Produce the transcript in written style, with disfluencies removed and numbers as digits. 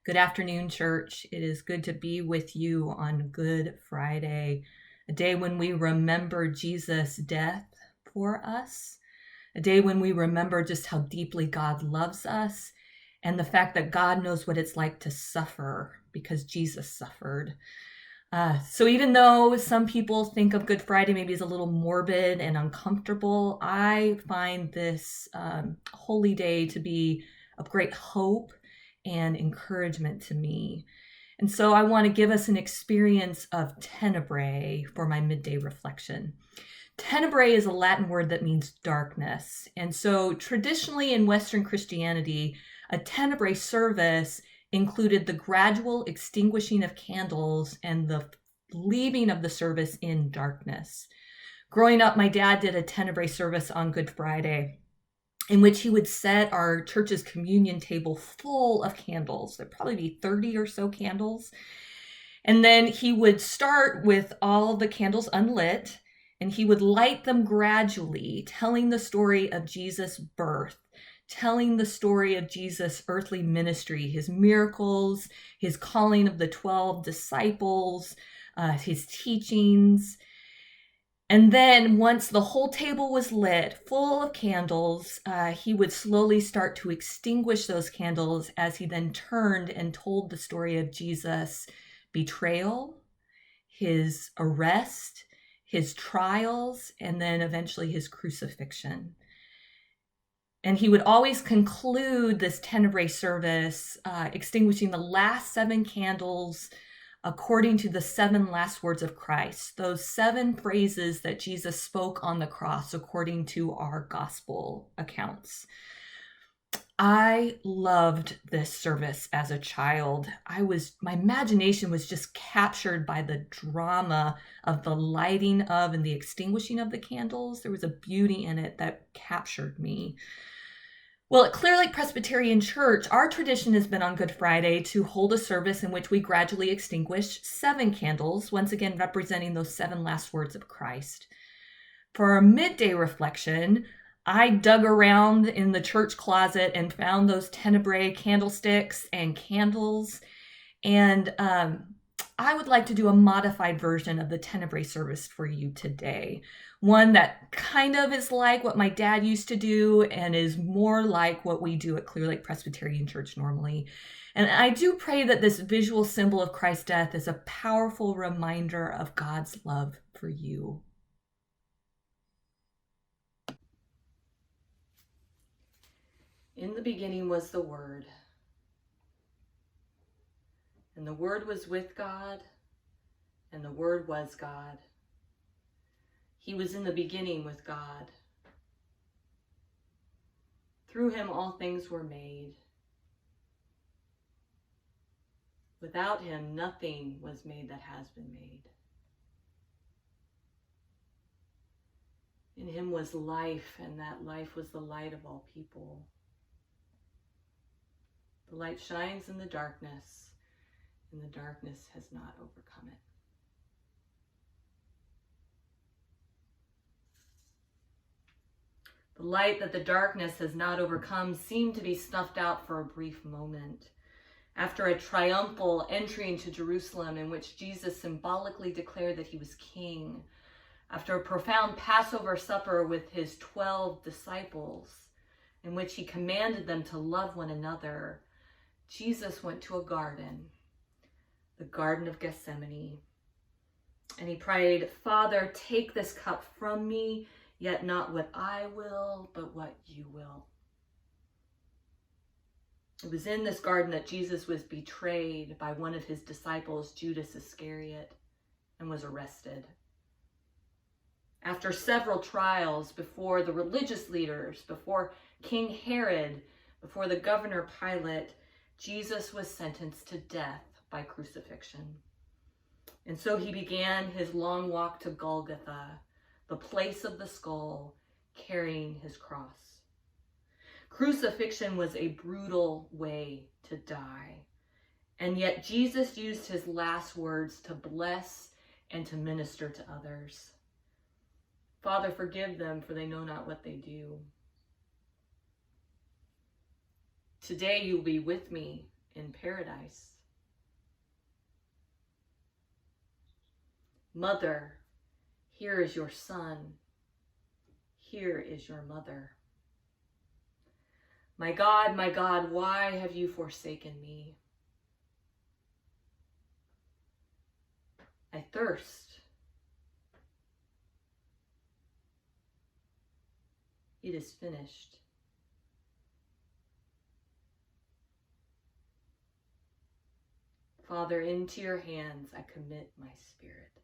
Good afternoon, church. It is good to be with you on Good Friday, a day when we remember Jesus' death for us, a day when we remember just how deeply God loves us and the fact that God knows what it's like to suffer because Jesus suffered. So even though some people think of Good Friday maybe as a little morbid and uncomfortable, I find this holy day to be of great hope and encouragement to me. And so I want to give us an experience of tenebrae for my midday reflection. Tenebrae is a Latin word that means darkness. And so traditionally in Western Christianity, a tenebrae service included the gradual extinguishing of candles and the leaving of the service in darkness. Growing up, my dad did a tenebrae service on Good Friday in which he would set our church's communion table full of candles. There'd probably be 30 or so candles. And then he would start with all the candles unlit, and he would light them gradually, telling the story of Jesus' birth, telling the story of Jesus' earthly ministry, his miracles, his calling of the 12 disciples, his teachings. And then once the whole table was lit, full of candles, he would slowly start to extinguish those candles as he then turned and told the story of Jesus' betrayal, his arrest, his trials, and then eventually his crucifixion. And he would always conclude this tenebrae service, extinguishing the last 7 candles according to the 7 last words of Christ, those 7 phrases that Jesus spoke on the cross according to our gospel accounts. I loved this service as a child. My imagination was just captured by the drama of the lighting of and the extinguishing of the candles. There was a beauty in it that captured me. Well, at Clear Lake Presbyterian Church, our tradition has been on Good Friday to hold a service in which we gradually extinguish 7 candles, once again representing those 7 last words of Christ. For our midday reflection, I dug around in the church closet and found those tenebrae candlesticks and candles, and I would like to do a modified version of the tenebrae service for you today. One that kind of is like what my dad used to do and is more like what we do at Clear Lake Presbyterian Church normally. And I do pray that this visual symbol of Christ's death is a powerful reminder of God's love for you. In the beginning was the Word, and the Word was with God, and the Word was God. He was in the beginning with God. Through him all things were made. Without him nothing was made that has been made. In him was life, and that life was the light of all people. The light shines in the darkness, and the darkness has not overcome it. The light that the darkness has not overcome seemed to be snuffed out for a brief moment. After a triumphal entry into Jerusalem in which Jesus symbolically declared that he was king, after a profound Passover supper with his 12 disciples, in which he commanded them to love one another, Jesus went to a garden, the Garden of Gethsemane, and he prayed, "Father, take this cup from me, yet not what I will, but what you will." It was in this garden that Jesus was betrayed by one of his disciples, Judas Iscariot, and was arrested. After several trials before the religious leaders, before King Herod, before the governor Pilate, Jesus was sentenced to death by crucifixion. And so he began his long walk to Golgotha, the place of the skull, carrying his cross. Crucifixion was a brutal way to die, and yet Jesus used his last words to bless and to minister to others. "Father, forgive them, for they know not what they do." Today you'll be with me in paradise. Mother, here is your son. Here is your mother. My God, why have you forsaken me? I thirst. It is finished. Father, into your hands I commit my spirit.